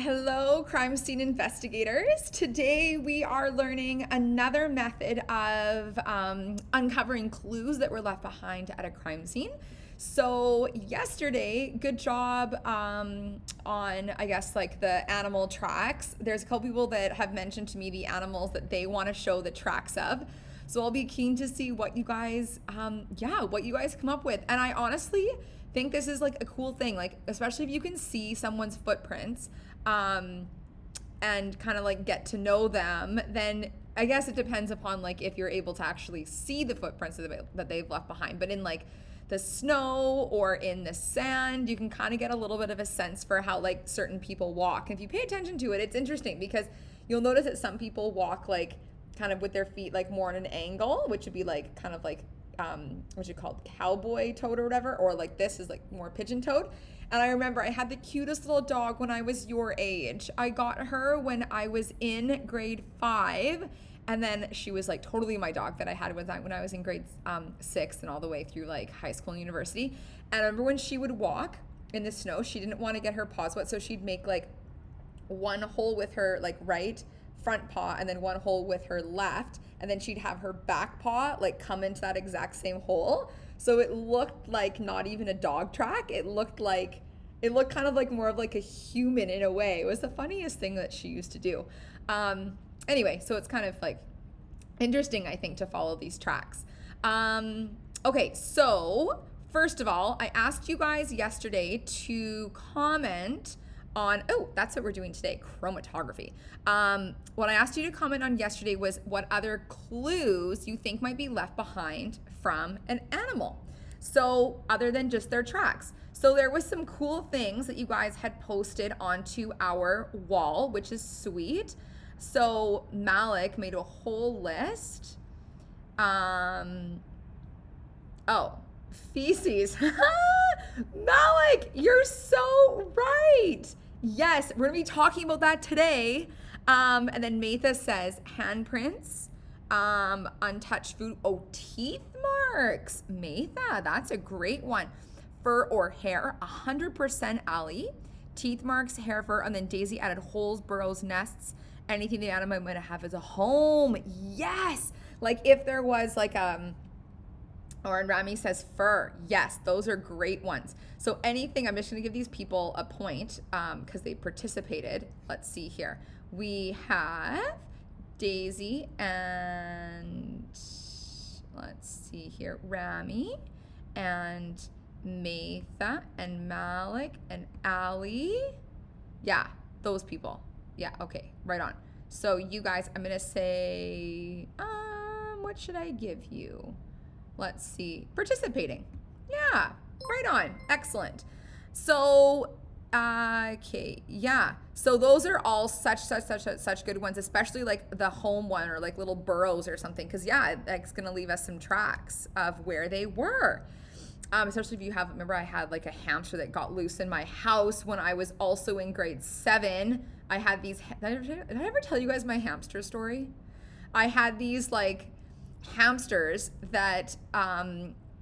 Hello, crime scene investigators. Today we are learning another method of uncovering clues that were left behind at a crime scene. So, yesterday, good job on, I guess, like the animal tracks. There's a couple people that have mentioned to me the animals that they want to show the tracks of. So, I'll be keen to see what you guys, what you guys come up with. And I honestly think this is like a cool thing, like, especially if you can see someone's footprints and kind of like get to know them, then I guess it depends upon like if you're able to actually see the footprints that they've left behind. But in like the snow or in the sand, you can kind of get a little bit of a sense for how like certain people walk. And if you pay attention to it, it's interesting because you'll notice that some people walk like kind of with their feet like more on an angle, which would be like kind of like what you call cowboy toed or whatever, or like this is like more pigeon toed. And I remember I had the cutest little dog when I was your age. I got her when I was in grade 5, and then she was like totally my dog that I had when I was in grade 6 and all the way through like high school and university. And I remember when she would walk in the snow, she didn't want to get her paws wet, so she'd make like one hole with her like right front paw and then one hole with her left, and then she'd have her back paw like come into that exact same hole. So it looked like not even a dog track. It looked kind of like more of like a human in a way. It was the funniest thing that she used to do. Anyway, so it's kind of like interesting, I think, to follow these tracks. Okay, so first of all, I asked you guys yesterday to comment on, that's what we're doing today, chromatography. What I asked you to comment on yesterday was what other clues you think might be left behind from an animal. So other than just their tracks. So there was some cool things that you guys had posted onto our wall, which is sweet. So Malik made a whole list. Feces. Malik, you're so right. Yes, we're gonna be talking about that today. And then Matha says handprints, untouched food. Oh, teeth marks. Matha, that's a great one. Fur or hair, 100% Ali. Teeth marks, hair, fur, and then Daisy added holes, burrows, nests, anything the animal might have as a home. Yes, like if there was like or and Rami says fur. Yes, those are great ones. So anything, I'm just gonna give these people a point because they participated. Let's see here. We have Daisy and let's see here, Rami and Matha and Malik and Ali. Yeah, those people. Yeah, okay, right on. So you guys, I'm gonna say, what should I give you? Let's see, participating. Yeah, right on, excellent. So, okay, yeah. So those are all such good ones, especially like the home one or like little burrows or something. Cause yeah, that's gonna leave us some tracks of where they were. Especially if you have, remember I had like a hamster that got loose in my house when I was also in grade 7. I had these, did I ever tell you guys my hamster story? I had these like hamsters that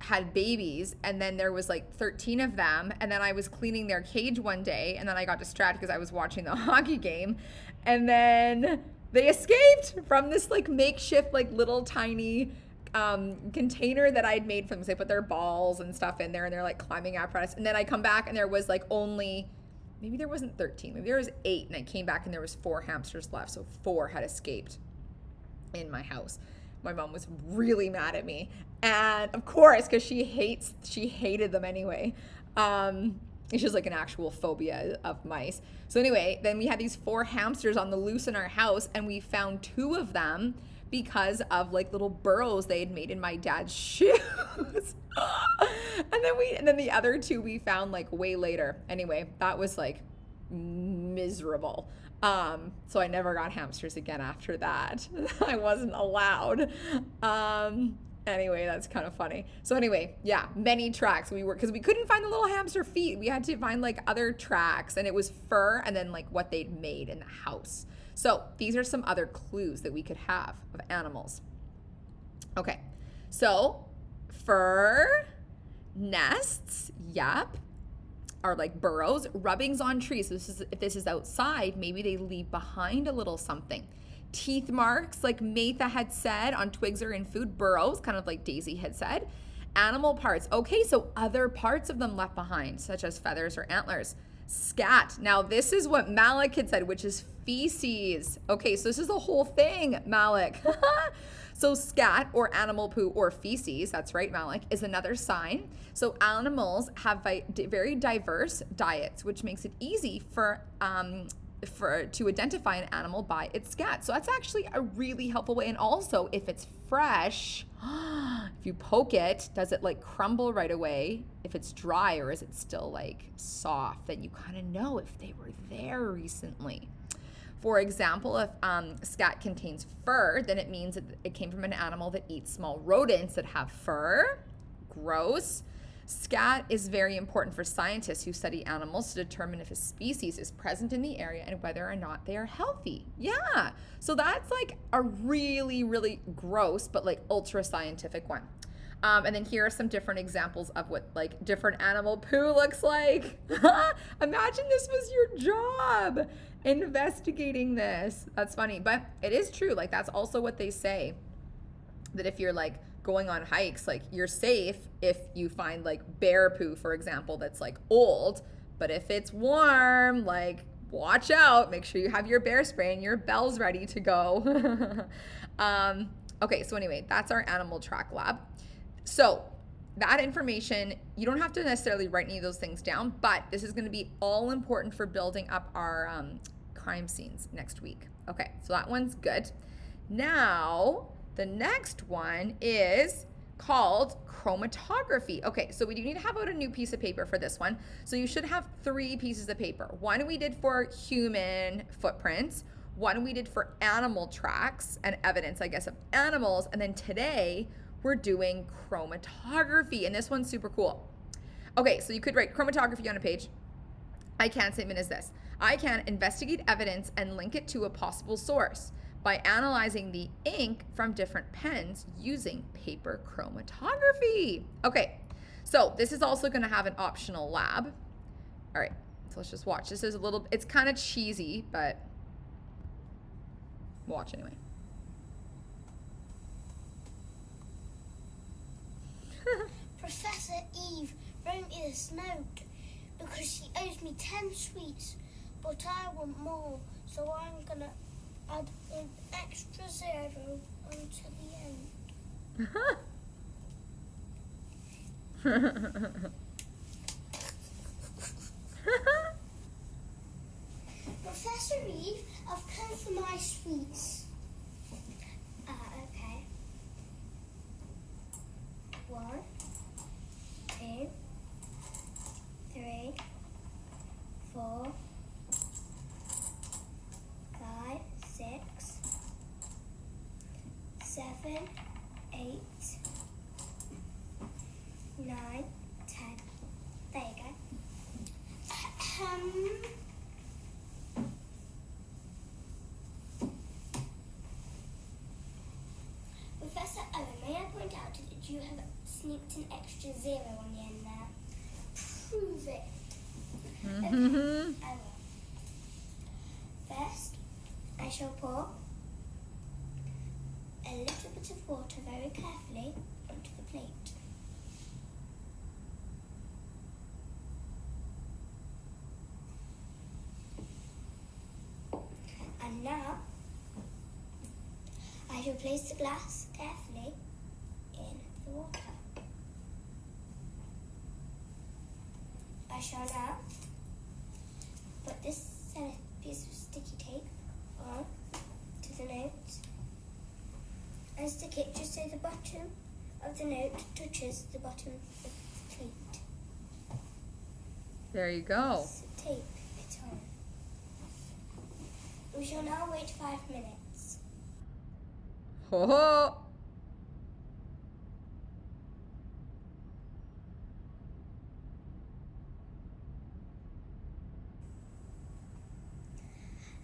had babies, and then there was like 13 of them, and then I was cleaning their cage one day, and then I got distracted because I was watching the hockey game, and then they escaped from this like makeshift like little tiny container that I'd made for them. So they put their balls and stuff in there, and they're like climbing apparatus. And then I come back and there was like only, maybe there wasn't 13, maybe there was 8, and I came back and there was 4 hamsters left. So 4 had escaped in my house. My mom was really mad at me, and of course, because she hated them anyway. It's just like an actual phobia of mice. So anyway, then we had these 4 hamsters on the loose in our house, and we found 2 of them because of like little burrows they had made in my dad's shoes. and then the other 2 we found like way later. Anyway, that was like miserable. So I never got hamsters again after that. I wasn't allowed. Anyway, that's kind of funny. So anyway, yeah, many tracks because we couldn't find the little hamster feet. We had to find like other tracks, and it was fur and then like what they'd made in the house. So these are some other clues that we could have of animals. Okay, so fur, nests, yep. are like burrows. Rubbings on trees. So if this is outside, maybe they leave behind a little something. Teeth marks, like Matha had said, on twigs or in food. Burrows, kind of like Daisy had said. Animal parts. Okay, so other parts of them left behind, such as feathers or antlers. Scat. Now, this is what Malik had said, which is feces. Okay, so this is the whole thing, Malik. So scat, or animal poo, or feces, that's right, Malik, is another sign. So animals have very diverse diets, which makes it easy to identify an animal by its scat. So that's actually a really helpful way. And also, if it's fresh, if you poke it, does it like crumble right away? If it's dry, or is it still like soft? Then you kind of know if they were there recently. For example, if scat contains fur, then it means it came from an animal that eats small rodents that have fur. Gross. Scat is very important for scientists who study animals to determine if a species is present in the area and whether or not they are healthy. Yeah. So that's like a really, really gross, but like ultra scientific one. And then here are some different examples of what like different animal poo looks like. Imagine this was your job, investigating this. That's funny, but it is true. Like that's also what they say, that if you're like going on hikes, like you're safe if you find like bear poo, for example, that's like old, but if it's warm, like watch out, make sure you have your bear spray and your bells ready to go. Okay, so anyway, that's our animal track lab. So that information, you don't have to necessarily write any of those things down, but this is going to be all important for building up our crime scenes next week. Okay, so that one's good. Now, the next one is called chromatography. Okay, so we do need to have out a new piece of paper for this one. So you should have 3 pieces of paper. One we did for human footprints, one we did for animal tracks and evidence, I guess, of animals, and then today we're doing chromatography, and this one's super cool. Okay, so you could write chromatography on a page. I can statement is this: I can investigate evidence and link it to a possible source by analyzing the ink from different pens using paper chromatography. Okay, so this is also going to have an optional lab. All right, so let's just watch. This is it's kind of cheesy, but watch anyway. Professor Eve wrote me this note because she owes me 10 sweets, but I want more, so I'm gonna add an extra 0 until the end. Professor Eve, I've come for my sweets. Okay. 1, 2, 3, 4, 5, 6, 7, 8, 9, 10. There you go. Professor Owen, may I point out that you have sneaked an extra 0 on the end there? Prove it. Okay, I will. First, I shall pour a little bit of water very carefully onto the plate. And now, I shall place the glass carefully in the water. I shall now put this piece of sticky tape on to the note and stick it just so the bottom of the note touches the bottom of the plate. There you go. So tape it on. We shall now wait 5 minutes. Ho ho!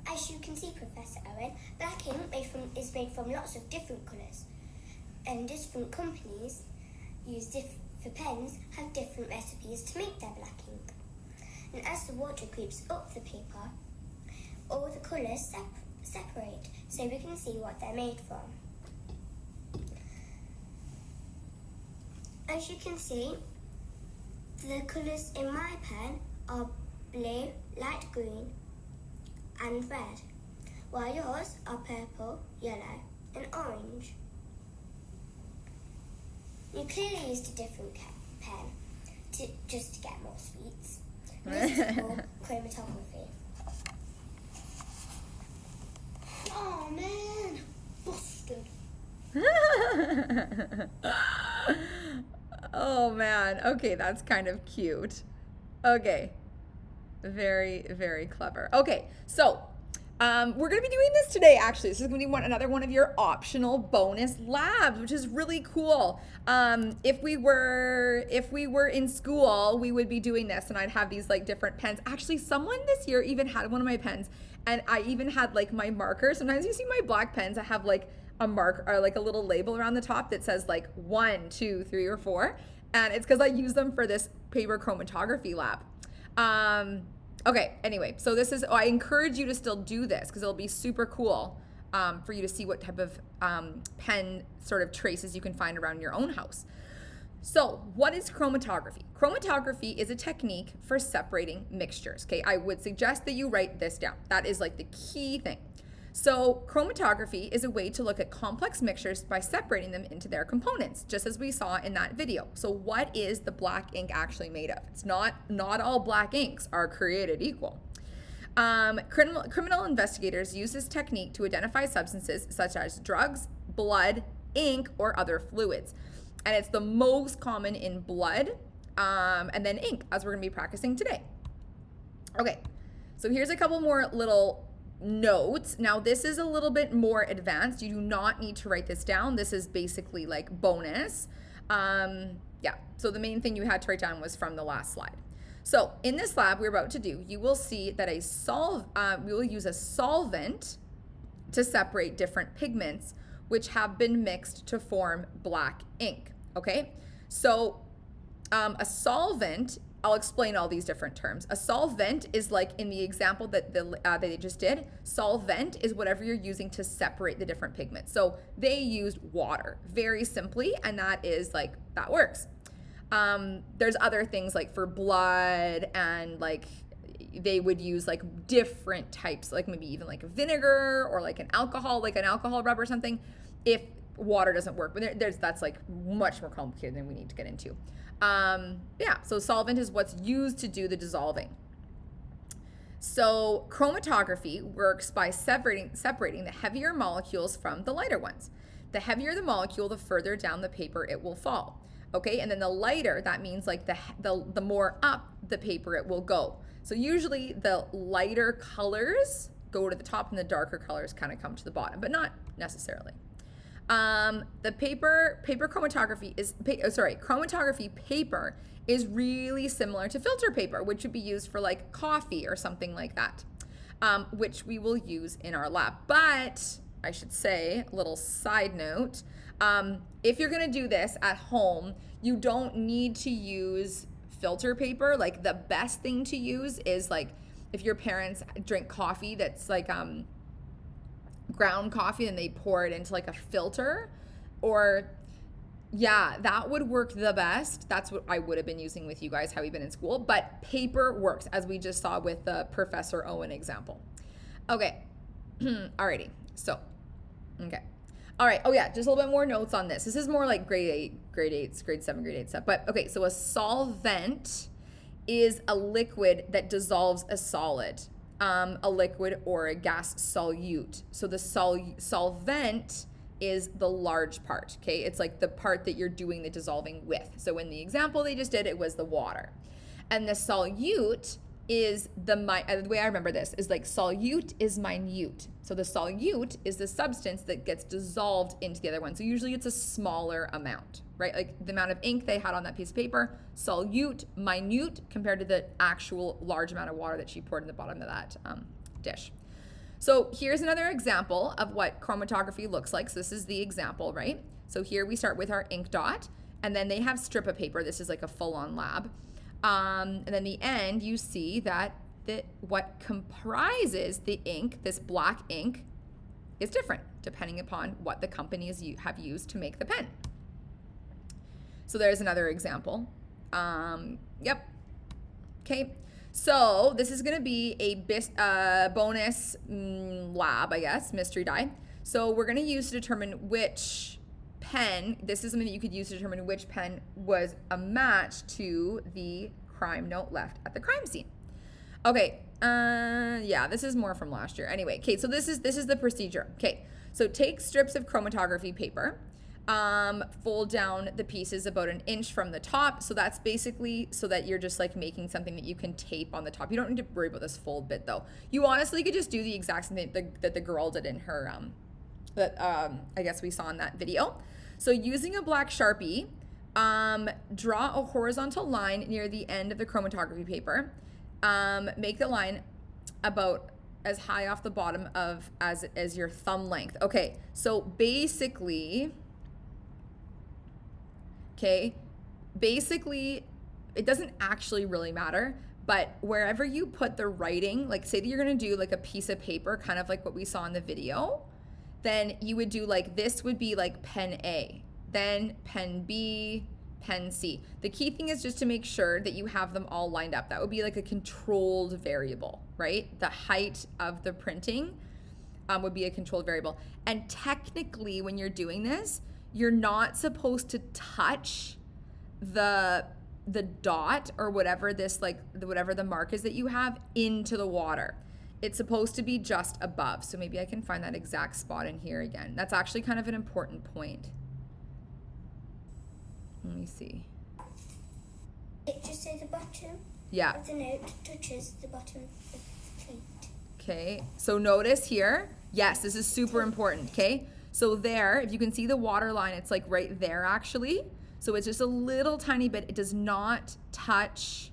As you can see, Professor Owen, black ink is made from lots of different colours, and different companies use for pens have different recipes to make their black ink. And as the water creeps up the paper, all the colours separate so we can see what they're made from. As you can see, the colours in my pen are blue, light green and red, while yours are purple, yellow and orange. You clearly used a different pen just to get more sweets. This is called chromatography. Oh man, busted. Oh man, okay, that's kind of cute. Okay, very, very clever. Okay, so we're gonna be doing this today actually. This is gonna be another one of your optional bonus labs, which is really cool. If we were in school, we would be doing this and I'd have these like different pens. Actually, someone this year even had one of my pens and I even had like my marker. Sometimes you see my black pens, I have like a mark or like a little label around the top that says like 1, 2, 3, or 4. And it's because I use them for this paper chromatography lab. Okay, anyway, so this is, I encourage you to still do this because it'll be super cool for you to see what type of pen sort of traces you can find around your own house. So what is chromatography? Chromatography is a technique for separating mixtures, okay? I would suggest that you write this down. That is like the key thing. So chromatography is a way to look at complex mixtures by separating them into their components, just as we saw in that video. So what is the black ink actually made of? It's not all black inks are created equal. Criminal investigators use this technique to identify substances such as drugs, blood, ink, or other fluids. And it's the most common in blood and then ink, as we're gonna be practicing today. Okay, so here's a couple more little notes. Now this is a little bit more advanced. You do not need to write this down. This is basically like bonus. Yeah, so the main thing you had to write down was from the last slide. So in this lab we're about to do, you will see that we will use a solvent to separate different pigments which have been mixed to form black ink. Okay, so a solvent, I'll explain all these different terms. A solvent is like in the example that they just did, solvent is whatever you're using to separate the different pigments. So they used water very simply, and that is like, that works. There's other things like for blood and like they would use like different types, like maybe even like vinegar or like an alcohol rub or something if water doesn't work. But that's like much more complicated than we need to get into. Yeah, so solvent is what's used to do the dissolving. So chromatography works by separating the heavier molecules from the lighter ones. The heavier the molecule, the further down the paper it will fall. Okay, and then the lighter, that means like the more up the paper it will go. So usually the lighter colors go to the top and the darker colors kind of come to the bottom, but not necessarily. The chromatography paper is really similar to filter paper, which would be used for like coffee or something like that, which we will use in our lab. But I should say, a little side note, if you're gonna do this at home, you don't need to use filter paper. Like the best thing to use is like if your parents drink coffee that's like ground coffee and they pour it into like a filter, or yeah, that would work the best. That's what I would have been using with you guys had we been in school, but paper works, as we just saw with the Professor Owen example. Okay. Alrighty, so okay, all right. Oh yeah, just a little bit more notes on this. This is more like grade 7, grade 8 stuff. But okay, so a solvent is a liquid that dissolves a solid, a liquid or a gas solute. So the solvent is the large part, okay? It's like the part that you're doing the dissolving with. So in the example they just did, it was the water. And the solute is the way I remember this is like solute is minute. So the solute is the substance that gets dissolved into the other one. So usually it's a smaller amount, right? Like the amount of ink they had on that piece of paper, solute, minute, compared to the actual large amount of water that she poured in the bottom of that dish. So here's another example of what chromatography looks like. So this is the example, right? So here we start with our ink dot, and then they have strip of paper. This is like a full-on lab. And then the end, you see that what comprises the ink, this black ink, is different depending upon what the companies have used to make the pen. So there's another example. Yep. Okay. So this is going to be a bonus lab, I guess, mystery die. So we're going to use to determine which pen, this is something that you could use to determine which pen was a match to the crime note left at the crime scene. Okay, yeah, this is more from last year. Anyway, okay, so this is the procedure. Okay, so take strips of chromatography paper, fold down the pieces about an inch from the top. So that's basically so that you're just like making something that you can tape on the top. You don't need to worry about this fold bit though. You honestly could just do the exact same thing that the girl did in her, I guess we saw in that video. So using a black Sharpie, draw a horizontal line near the end of the chromatography paper. Make the line about as high off the bottom as your thumb length. Okay, so basically, it doesn't actually really matter, but wherever you put the writing, like say that you're gonna do like a piece of paper, kind of like what we saw in the video, then you would do like, this would be like pen A, then pen B, pen C. The key thing is just to make sure that you have them all lined up. That would be like a controlled variable, right? The height of the printing would be a controlled variable. And technically when you're doing this, you're not supposed to touch the dot or whatever whatever the mark is that you have into the water. It's supposed to be just above. So maybe I can find that exact spot in here again. That's actually kind of an important point. Let me see. It just says the bottom of the note touches the bottom of the plate. Okay, so notice here, yes, this is super important, okay? So there, if you can see the water line, it's like right there actually. So it's just a little tiny bit. It does not touch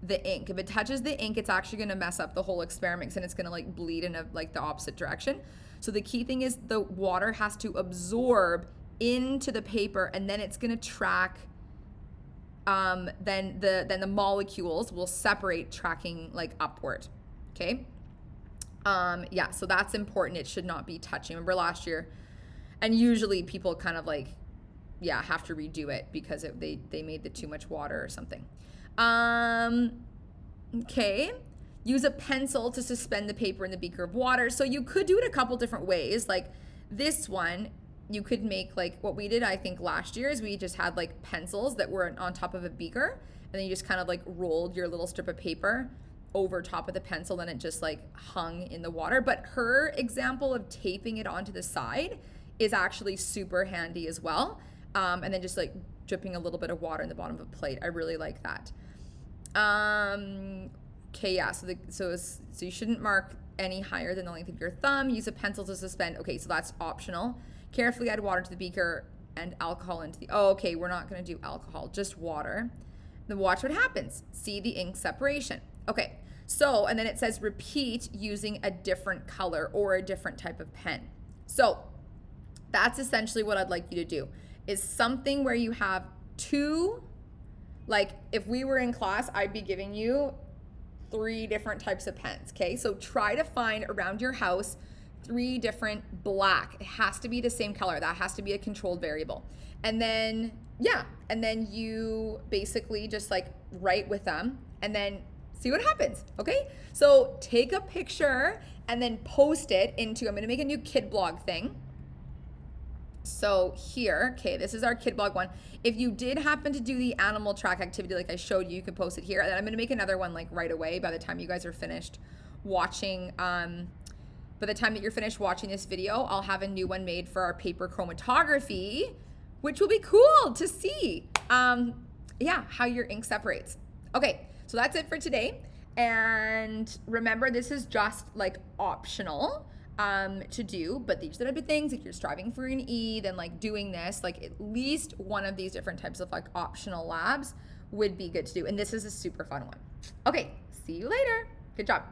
the ink. If it touches the ink, it's actually gonna mess up the whole experiment and it's gonna like bleed in like the opposite direction. So the key thing is the water has to absorb into the paper and then it's gonna track, then the molecules will separate tracking like upward, okay? Yeah, so that's important. It should not be touching. Remember last year, and usually people kind of like, yeah, have to redo it because they made the too much water or something. Okay, use a pencil to suspend the paper in the beaker of water. So you could do it a couple different ways. Like this one, you could make like what we did, I think last year, is we just had like pencils that were on top of a beaker and then you just kind of like rolled your little strip of paper over top of the pencil, then it just like hung in the water. But her example of taping it onto the side is actually super handy as well. And then just like dripping a little bit of water in the bottom of a plate. I really like that. Okay, yeah, so you shouldn't mark any higher than the length of your thumb. Use a pencil to suspend. Okay, so that's optional. Carefully add water to the beaker and alcohol into the, oh, okay, we're not gonna do alcohol, just water. Then watch what happens. See the ink separation. Okay, so, and then it says repeat using a different color or a different type of pen. So that's essentially what I'd like you to do, is something where you have two, like if we were in class, I'd be giving you 3 different types of pens, okay? So try to find around your house 3 different black. It has to be the same color. That has to be a controlled variable. And then, yeah, and then you basically just like write with them and then see what happens, okay? So take a picture and then post it into, I'm gonna make a new kid blog thing. So here, okay, this is our kid blog one. If you did happen to do the animal track activity like I showed you, you could post it here. And then I'm gonna make another one like right away by the time you guys are finished watching. By the time that you're finished watching this video, I'll have a new one made for our paper chromatography, which will be cool to see, yeah, how your ink separates. Okay, so that's it for today. And remember, this is just like optional to do, but these are the things, if you're striving for an E, then like doing this, like at least one of these different types of like optional labs would be good to do. And this is a super fun one. Okay, see you later. Good job.